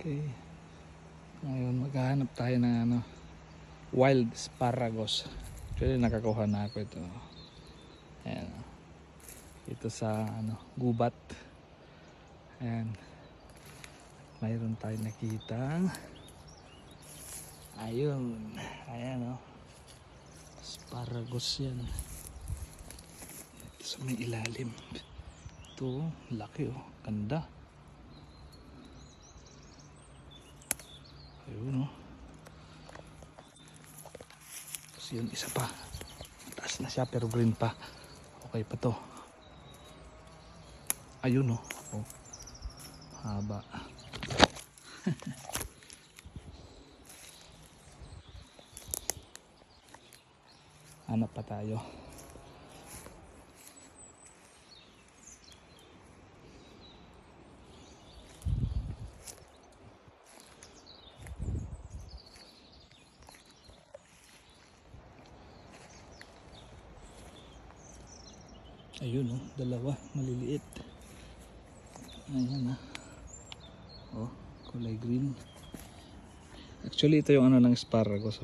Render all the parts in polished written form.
Okay. Ngayon maghahanap tayo ng wild asparagus. Actually nakakuha na ako ito. Ayan. Ito sa gubat. Ayan. Mayroon tayong nakitang ayun. Ayan asparagus yan. Ito sa may ilalim. Ito laki ganda. Ayun Tapos yun isa pa. Taas na siya pero green pa. Okay pa to. Ayun haba. Hanap pa tayo. Ayun dalawa maliliit. Ayan kulay green. Actually ito yung ng asparagus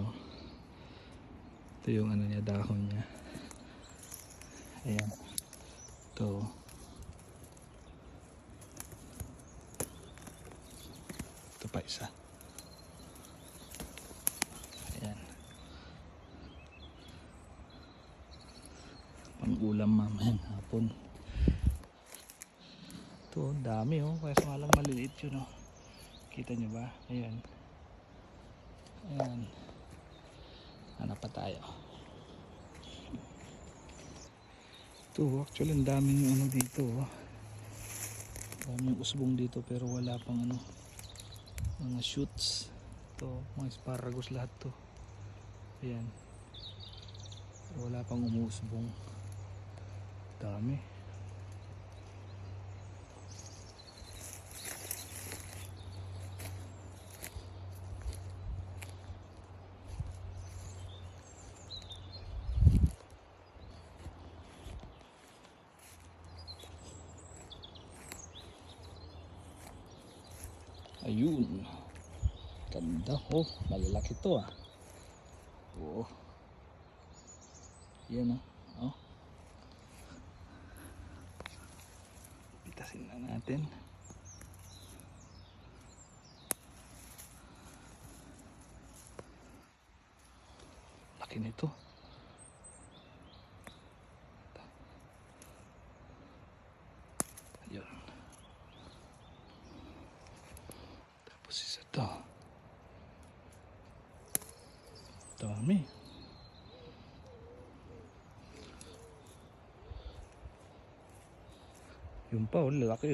Ito yung niya, dahon niya. Ayan. Ito pa isa. Ayan. Pang-ulam mamaya hapon. Ito dami kaya samalang maliliit yun Kita nyo ba? Ayan. Ayan. Hanap pa tayo. Ito actually ang daming dito daming usbong dito pero wala pang mga shoots. Ito mga asparagus lahat to. Ayan. Pero wala pang umusbong. Dami. Ayun. Ganda malalaki to Yan pitasin na natin. Laki nito. Ayun. Tapos isa to. Dami. Yung pa lalaki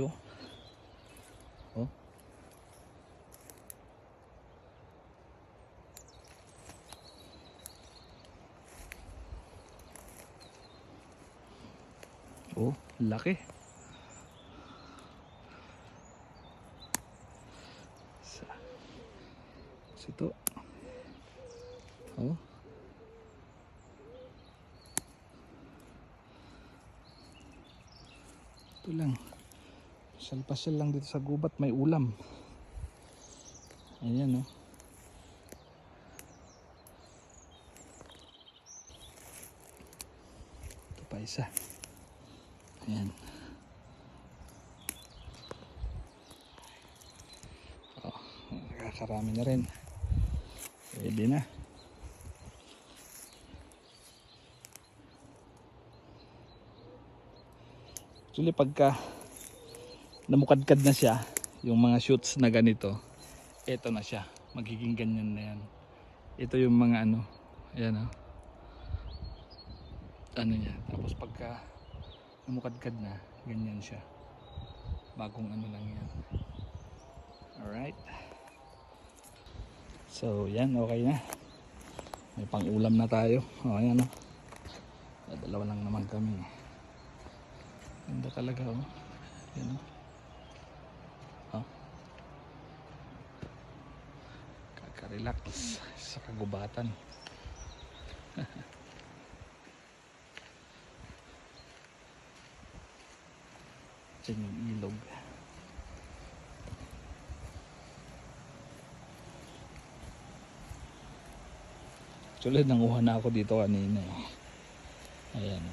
laki. Ito ito lang pasyal lang dito sa gubat, may ulam. Ayan ito pa isa. Ayan nakakarami na rin. Pwede na. Actually pagka namukadkad na siya yung mga shoots na ganito, eto na siya, magiging ganyan na yan. Ito yung mga ayan niya. Tapos pagka namukadkad na, ganyan siya, bagong lang yan. Alright, so yan, okay na, may pang ulam na tayo. Ayan dalawa lang naman kami. Ganda talaga yan kaka-relax sa kagubatan. Diyan yung ilog. Actually, nanguha na ako dito kanina eh. Ayan.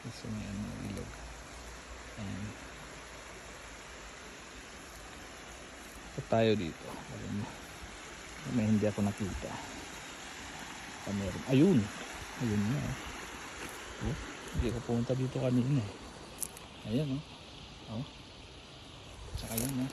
Kasi may ano, ilog. Ayan. Ito tayo dito. Ayan. May hindi ako nakita. Meron. Ayun. Ayun na. Oh, hindi ako pumunta dito kanina eh. Ayan oh. Oh. Tsaka yun oh.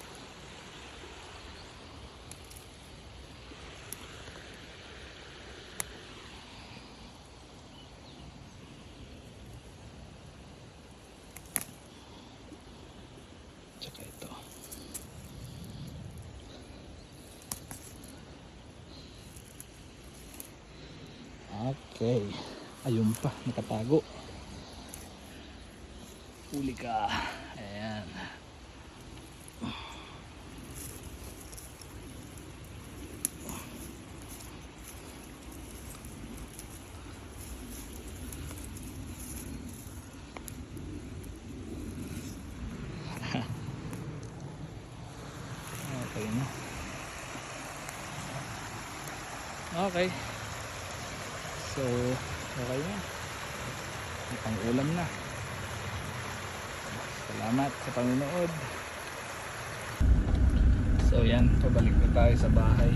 Tsaka ito. Okay. Ayun pa, nakatago. Huli ka. Ayan. Okay na. Okay. So, okay na. May pang-ulam na. Salamat sa panonood. So yan, pabalik na tayo sa bahay.